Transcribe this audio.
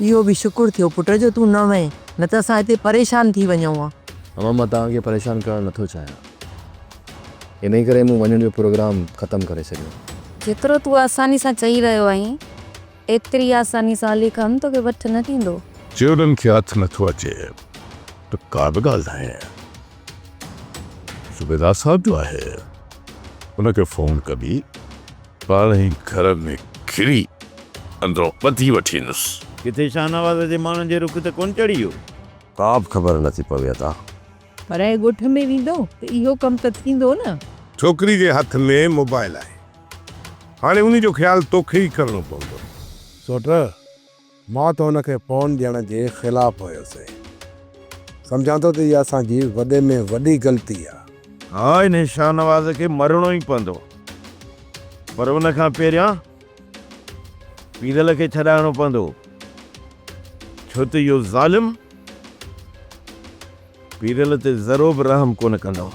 इहो बि शुकुर थियो पुट जो तूं न वएं, न त असां हिते परेशान थी वञूं हा। अमा मां तव्हांखे परेशान करणु नथो चाहियां, इन ई करे मूं वञण जो प्रोग्राम ख़तमु करे छॾियो। जेतिरो तूं आसानी सां चई रहियो आहीं एतिरी आसानी सां अली खान तोखे वठ न थींदो। चेवरनि खे हथु नथो अचे त का बि ॻाल्हि न आहे। सूबेदार साहब जो आहे, उनखे फ़ोन कबी पाण ई घर में खिरी अंदरों ॿधी वठी ईंदुसि। किथे शाहनवाज़ जे माण्हुनि जे रुख ते कोन चढ़ी वियो? का बि ख़बर नथी पवे अता। पर ऐं ॻोठ में वेंदो त इहो कमु त थींदो न। छोकिरी जे हथ में मोबाइल आहे, हाणे उन जो ख़्यालु तोखे ई करिणो पवंदो। सोट मां त हुनखे फ़ोन ॾियण जे ख़िलाफ़ु हुयुसि, सम्झां थो त इहा असांजी वॾे में वॾी ग़लती आहे। हा, इन शाहनवाज़ खे मरणो ई पवंदो, पर उन खां पहिरियां पीरल खे छॾाइणो पवंदो, छो त इहो ज़ालिम पीरल ते ज़रो बि रहम कोन कंदो।